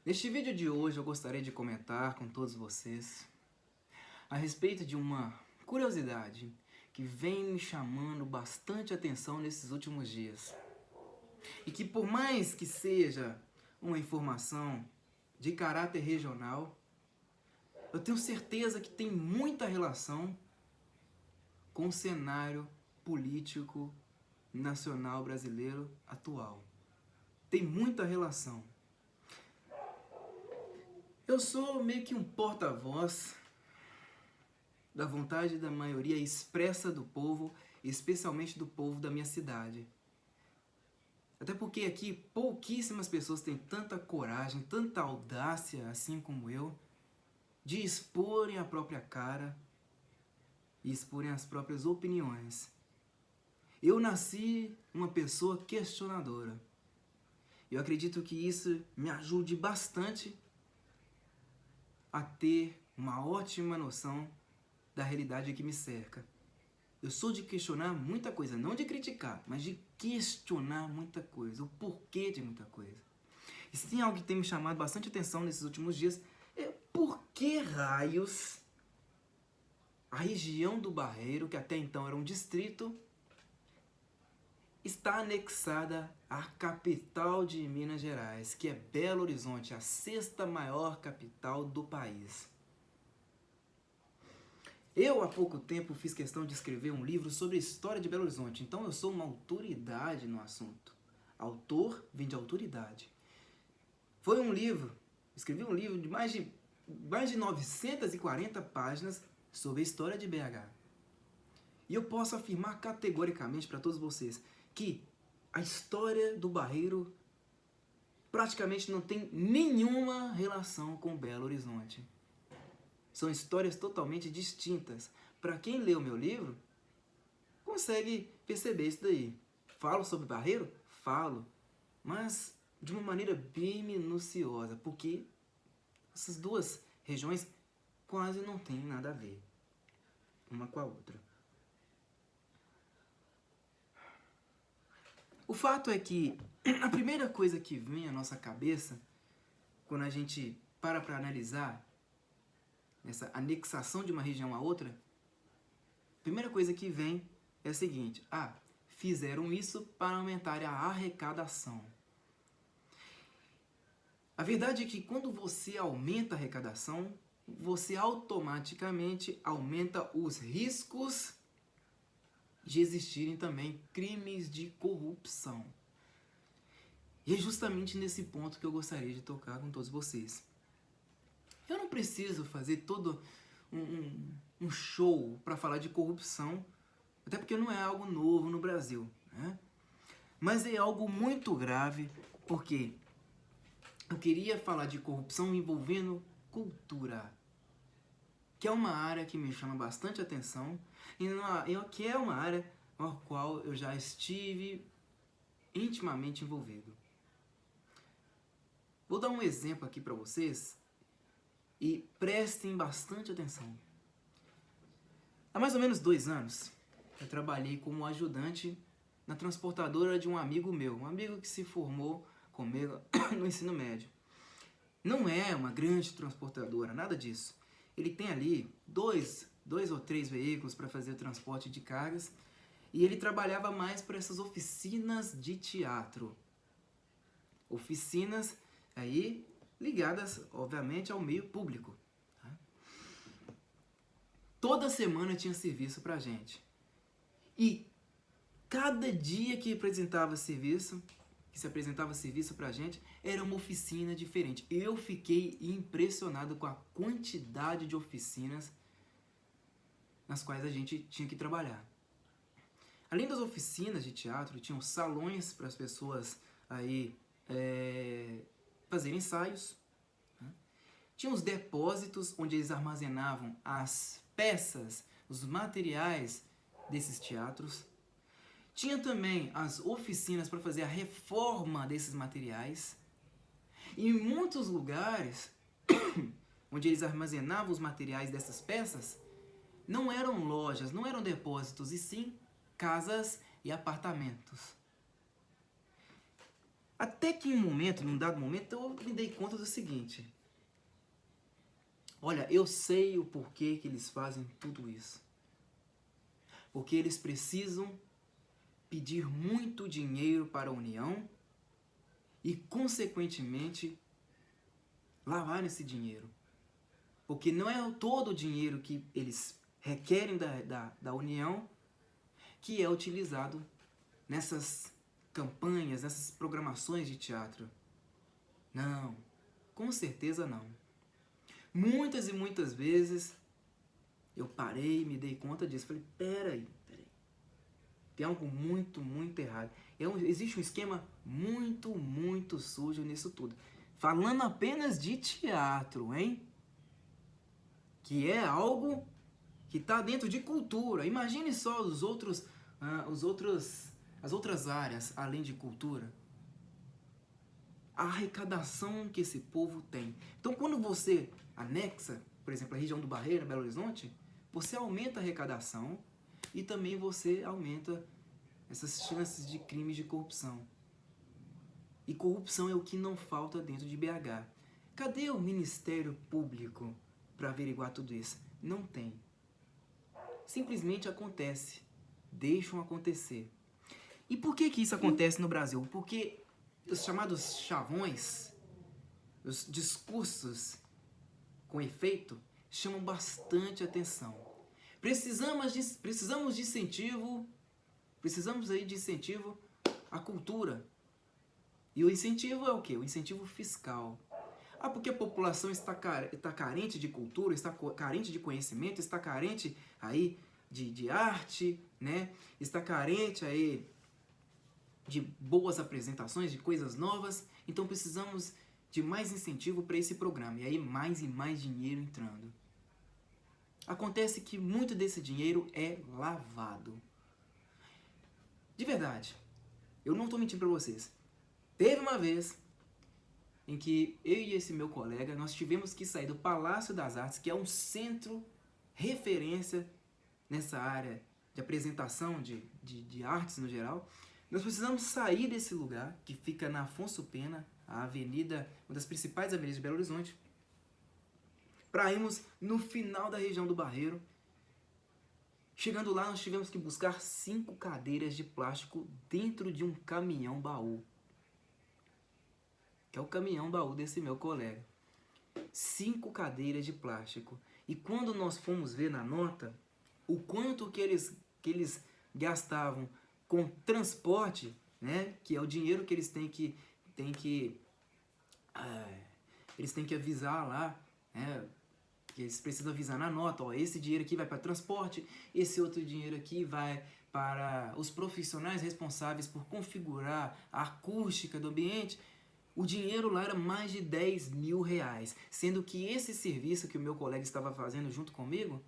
Neste vídeo de hoje eu gostaria de comentar com todos vocês a respeito de uma curiosidade que vem me chamando bastante atenção nesses últimos dias. E que por mais que seja uma informação de caráter regional, eu tenho certeza que tem muita relação com o cenário político nacional brasileiro atual. Tem muita relação. Eu sou meio que um porta-voz da vontade da maioria expressa do povo, especialmente do povo da minha cidade. Até porque aqui pouquíssimas pessoas têm tanta coragem, tanta audácia, assim como eu, de exporem a própria cara e exporem as próprias opiniões. Eu nasci uma pessoa questionadora. Eu acredito que isso me ajude bastante a ter uma ótima noção da realidade que me cerca. Eu sou de questionar muita coisa, não de criticar, mas de questionar muita coisa, o porquê de muita coisa. E se tem algo que tem me chamado bastante atenção nesses últimos dias, é por que raios a região do Barreiro, que até então era um distrito, está anexada à capital de Minas Gerais, que é Belo Horizonte, a sexta maior capital do país. Eu, há pouco tempo, fiz questão de escrever um livro sobre a história de Belo Horizonte, então eu sou uma autoridade no assunto. Autor vem de autoridade. Foi um livro, escrevi um livro de mais de 940 páginas sobre a história de BH. E eu posso afirmar categoricamente para todos vocês que a história do Barreiro praticamente não tem nenhuma relação com Belo Horizonte. São histórias totalmente distintas. Para quem lê o meu livro, consegue perceber isso daí. Falo sobre Barreiro? Falo. Mas de uma maneira bem minuciosa, porque essas duas regiões quase não têm nada a ver uma com a outra. O fato é que a primeira coisa que vem à nossa cabeça, quando a gente para analisar essa anexação de uma região a outra, a primeira coisa que vem é a seguinte: fizeram isso para aumentar a arrecadação. A verdade é que quando você aumenta a arrecadação, você automaticamente aumenta os riscos de existirem também crimes de corrupção. E é justamente nesse ponto que eu gostaria de tocar com todos vocês. Eu não preciso fazer todo um show para falar de corrupção, até porque não é algo novo no Brasil, né? Mas é algo muito grave, porque eu queria falar de corrupção envolvendo cultura, que é uma área que me chama bastante atenção e que é uma área na qual eu já estive intimamente envolvido. Vou dar um exemplo aqui para vocês e prestem bastante atenção. Há mais ou menos 2 anos, eu trabalhei como ajudante na transportadora de um amigo meu, um amigo que se formou comigo no ensino médio. Não é uma grande transportadora, nada disso. Ele tem ali dois ou três veículos para fazer o transporte de cargas e ele trabalhava mais para essas oficinas de teatro. Oficinas aí ligadas, obviamente, ao meio público. Tá? Toda semana tinha serviço pra gente. E cada dia que se apresentava serviço pra gente, era uma oficina diferente. Eu fiquei impressionado com a quantidade de oficinas nas quais a gente tinha que trabalhar. Além das oficinas de teatro, tinham salões para as pessoas aí fazerem ensaios. Né? Tinha os depósitos onde eles armazenavam as peças, os materiais desses teatros. Tinha também as oficinas para fazer a reforma desses materiais. E em muitos lugares onde eles armazenavam os materiais dessas peças, não eram lojas, não eram depósitos, e sim casas e apartamentos. Até que num dado momento, eu me dei conta do seguinte. Olha, eu sei o porquê que eles fazem tudo isso. Porque eles precisam pedir muito dinheiro para a União e, consequentemente, lavar esse dinheiro. Porque não é todo o dinheiro que eles requerem da União que é utilizado nessas campanhas, nessas programações de teatro. Não, com certeza não. Muitas e muitas vezes eu parei e me dei conta disso. Falei, peraí. Tem algo muito, muito errado. Existe um esquema muito, muito sujo nisso tudo. Falando apenas de teatro, hein? Que é algo que está dentro de cultura. Imagine só as outras áreas além de cultura. A arrecadação que esse povo tem. Então, quando você anexa, por exemplo, a região do Barreiro, Belo Horizonte, você aumenta a arrecadação e também você aumenta essas chances de crimes de corrupção. E corrupção é o que não falta dentro de BH. Cadê o Ministério Público para averiguar tudo isso? Não tem. Simplesmente acontece. Deixam acontecer. E por que isso acontece no Brasil? Porque os chamados chavões, os discursos com efeito, chamam bastante atenção. Precisamos de incentivo, de incentivo à cultura. E o incentivo é o quê? O incentivo fiscal. Ah, porque a população está carente de cultura, está carente de conhecimento, está carente aí de arte, né? Está carente aí de boas apresentações, de coisas novas. Então precisamos de mais incentivo para esse programa. E aí mais e mais dinheiro entrando. Acontece que muito desse dinheiro é lavado. De verdade, eu não estou mentindo para vocês. Teve uma vez em que eu e esse meu colega, nós tivemos que sair do Palácio das Artes, que é um centro referência nessa área de apresentação de artes no geral. Nós precisamos sair desse lugar, que fica na Afonso Pena, a avenida, uma das principais avenidas de Belo Horizonte, para irmos no final da região do Barreiro. Chegando lá, nós tivemos que buscar 5 cadeiras de plástico dentro de um caminhão-baú. Que é o caminhão-baú desse meu colega. 5 cadeiras de plástico. E quando nós fomos ver na nota, o quanto que eles gastavam com transporte, né? Que é o dinheiro que eles têm que avisar lá, né? Que eles precisam avisar na nota, ó, esse dinheiro aqui vai para transporte, esse outro dinheiro aqui vai para os profissionais responsáveis por configurar a acústica do ambiente. O dinheiro lá era mais de 10 mil reais, sendo que esse serviço que o meu colega estava fazendo junto comigo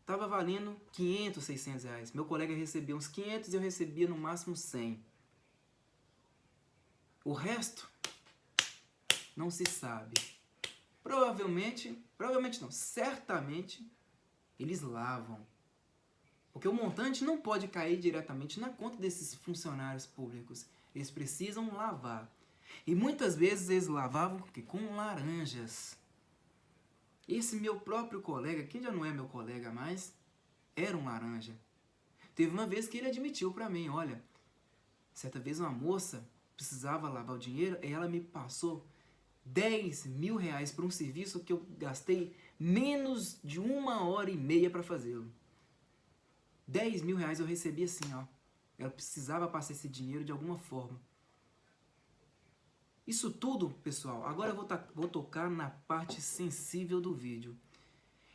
estava valendo 500, 600 reais. Meu colega recebia uns 500 e eu recebia no máximo 100. O resto não se sabe. Provavelmente não, certamente eles lavam. Porque o montante não pode cair diretamente na conta desses funcionários públicos. Eles precisam lavar. E muitas vezes eles lavavam com laranjas. Esse meu próprio colega, que já não é meu colega mais, era um laranja. Teve uma vez que ele admitiu para mim, olha, certa vez uma moça precisava lavar o dinheiro e ela me passou 10 mil reais por um serviço que eu gastei menos de 1h30 para fazê-lo. 10 mil reais eu recebi assim, ó. Ela precisava passar esse dinheiro de alguma forma. Isso tudo, pessoal, agora eu vou tocar na parte sensível do vídeo.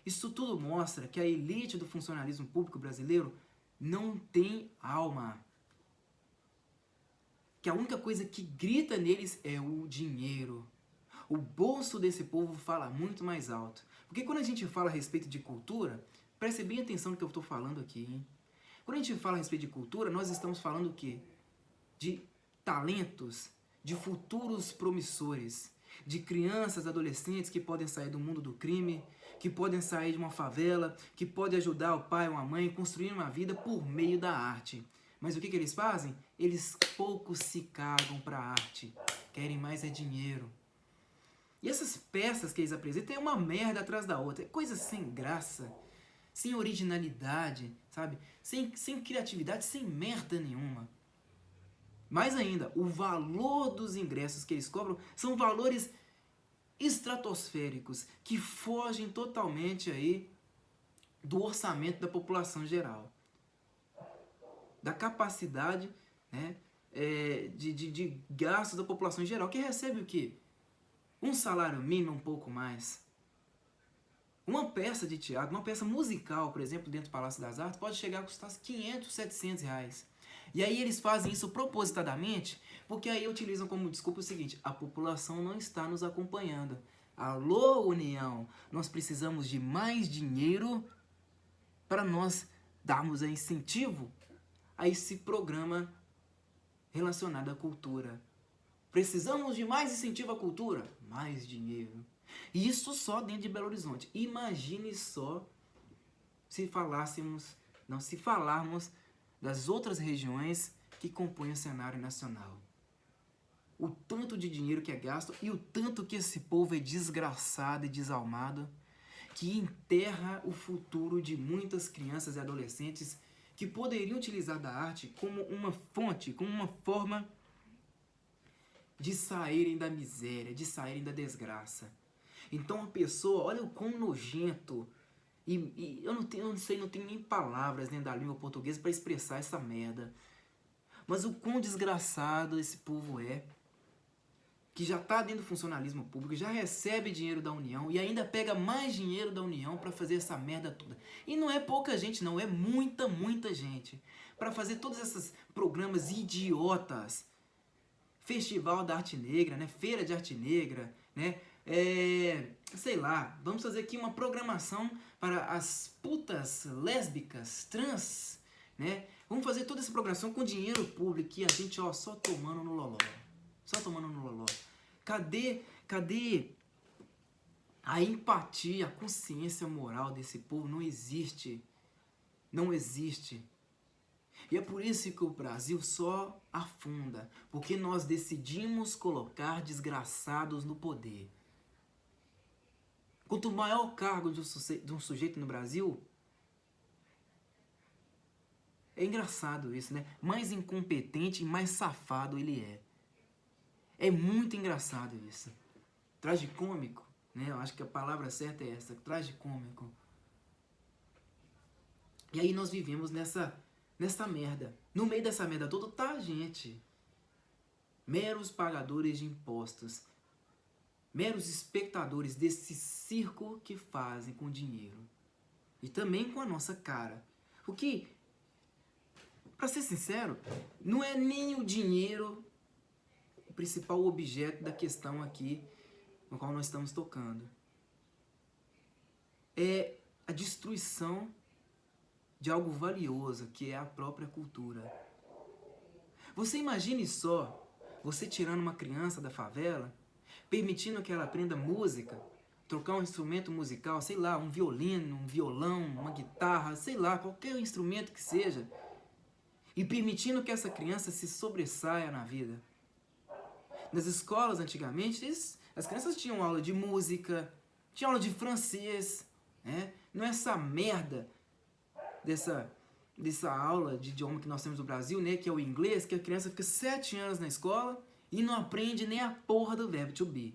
Isso tudo mostra que a elite do funcionalismo público brasileiro não tem alma. Que a única coisa que grita neles é o dinheiro. O bolso desse povo fala muito mais alto. Porque quando a gente fala a respeito de cultura, preste bem atenção no que eu estou falando aqui, hein? Quando a gente fala a respeito de cultura, nós estamos falando o quê? De talentos, de futuros promissores, de crianças, adolescentes que podem sair do mundo do crime, que podem sair de uma favela, que podem ajudar o pai ou a mãe a construir uma vida por meio da arte. Mas o que eles fazem? Eles pouco se cagam para a arte. Querem mais é dinheiro. E essas peças que eles apresentam é uma merda atrás da outra. É coisa sem graça, sem originalidade, sabe? Sem criatividade, sem merda nenhuma. Mais ainda, o valor dos ingressos que eles cobram são valores estratosféricos que fogem totalmente aí do orçamento da população geral. Da capacidade, né, de gastos da população em geral, que recebe o quê? Um salário mínimo, um pouco mais. Uma peça de teatro, uma peça musical, por exemplo, dentro do Palácio das Artes, pode chegar a custar 500, 700 reais. E aí eles fazem isso propositadamente, porque aí utilizam como desculpa o seguinte: a população não está nos acompanhando. Alô, União, nós precisamos de mais dinheiro para nós darmos incentivo a esse programa relacionado à cultura. Precisamos de mais incentivo à cultura? Mais dinheiro. E isso só dentro de Belo Horizonte. Imagine só se falarmos das outras regiões que compõem o cenário nacional. O tanto de dinheiro que é gasto e o tanto que esse povo é desgraçado e desalmado, que enterra o futuro de muitas crianças e adolescentes que poderiam utilizar da arte como uma fonte, como uma forma de saírem da miséria, de saírem da desgraça. Então a pessoa, olha o quão nojento, e eu não tenho nem palavras nem da língua portuguesa para expressar essa merda. Mas o quão desgraçado esse povo é, que já está dentro do funcionalismo público, já recebe dinheiro da União e ainda pega mais dinheiro da União para fazer essa merda toda. E não é pouca gente não, é muita, muita gente. Para fazer todos esses programas idiotas. Festival da Arte Negra, né? Feira de Arte Negra, né? Sei lá, vamos fazer aqui uma programação para as putas lésbicas, trans, né? Vamos fazer toda essa programação com dinheiro público e a gente, ó, só tomando no loló. Só tomando no loló. Cadê a empatia, a consciência moral desse povo? Não existe. Não existe. E é por isso que o Brasil só afunda, porque nós decidimos colocar desgraçados no poder. Quanto maior o cargo de um sujeito no Brasil, é engraçado isso, né? Mais incompetente e mais safado ele é. É muito engraçado isso. Tragicômico, né? Eu acho que a palavra certa é essa, tragicômico. E aí nós vivemos nessa merda. No meio dessa merda toda tá a gente. Meros pagadores de impostos. Meros espectadores desse circo que fazem com dinheiro. E também com a nossa cara. O que, pra ser sincero, não é nem o dinheiro o principal objeto da questão aqui no qual nós estamos tocando. É a destruição de algo valioso, que é a própria cultura. Você imagine só, você tirando uma criança da favela, permitindo que ela aprenda música, trocar um instrumento musical, sei lá, um violino, um violão, uma guitarra, sei lá, qualquer instrumento que seja, e permitindo que essa criança se sobressaia na vida. Nas escolas, antigamente, as crianças tinham aula de música, tinham aula de francês, né? Não é essa merda dessa aula de idioma que nós temos no Brasil, né, que é o inglês, que a criança fica 7 anos na escola e não aprende nem a porra do verbo to be.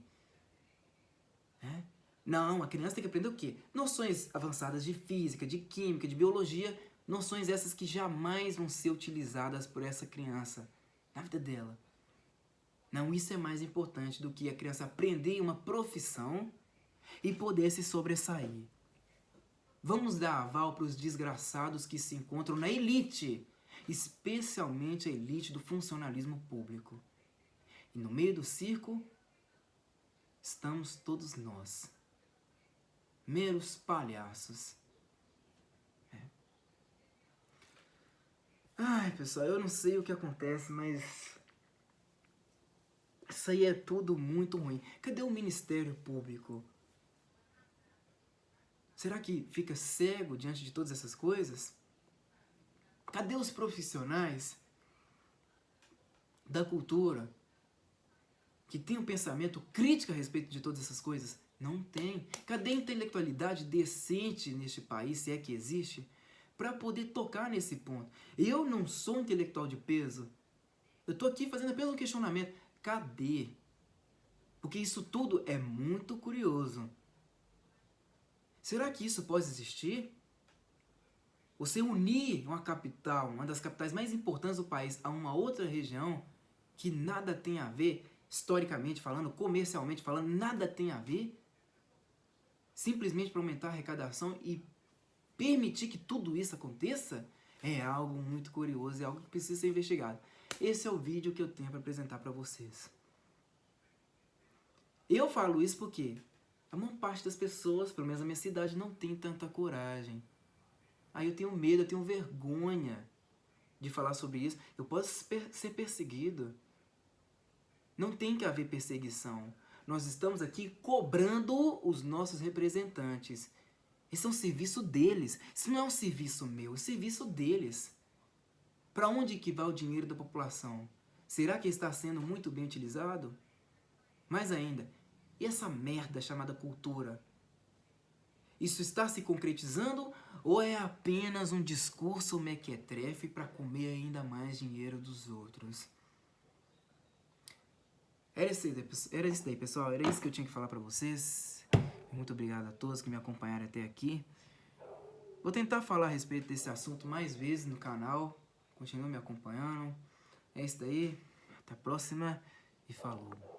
Né? Não, a criança tem que aprender o quê? Noções avançadas de física, de química, de biologia, noções essas que jamais vão ser utilizadas por essa criança na vida dela. Não, isso é mais importante do que a criança aprender uma profissão e poder se sobressair. Vamos dar aval para os desgraçados que se encontram na elite, especialmente a elite do funcionalismo público. E no meio do circo, estamos todos nós, meros palhaços. Ai, pessoal, eu não sei o que acontece, mas isso aí é tudo muito ruim. Cadê o Ministério Público? Será que fica cego diante de todas essas coisas? Cadê os profissionais da cultura que tem um pensamento crítico a respeito de todas essas coisas? Não tem. Cadê a intelectualidade decente neste país, se é que existe, para poder tocar nesse ponto? Eu não sou intelectual de peso. Eu estou aqui fazendo apenas um questionamento. Cadê? Porque isso tudo é muito curioso. Será que isso pode existir? Você unir uma capital, uma das capitais mais importantes do país, a uma outra região que nada tem a ver, historicamente falando, comercialmente falando, nada tem a ver, simplesmente para aumentar a arrecadação e permitir que tudo isso aconteça, é algo muito curioso, é algo que precisa ser investigado. Esse é o vídeo que eu tenho para apresentar para vocês. Eu falo isso porque a maior parte das pessoas, pelo menos na minha cidade, não tem tanta coragem. Aí eu tenho medo, eu tenho vergonha de falar sobre isso. Eu posso ser perseguido. Não tem que haver perseguição. Nós estamos aqui cobrando os nossos representantes. Esse é um serviço deles. Isso não é um serviço meu, é um serviço deles. Para onde que vai o dinheiro da população? Será que está sendo muito bem utilizado? Mais ainda, e essa merda chamada cultura? Isso está se concretizando ou é apenas um discurso mequetrefe para comer ainda mais dinheiro dos outros? Era isso daí, pessoal. Era isso que eu tinha que falar para vocês. Muito obrigado a todos que me acompanharam até aqui. Vou tentar falar a respeito desse assunto mais vezes no canal. Continue me acompanhando. É isso daí. Até a próxima e falou.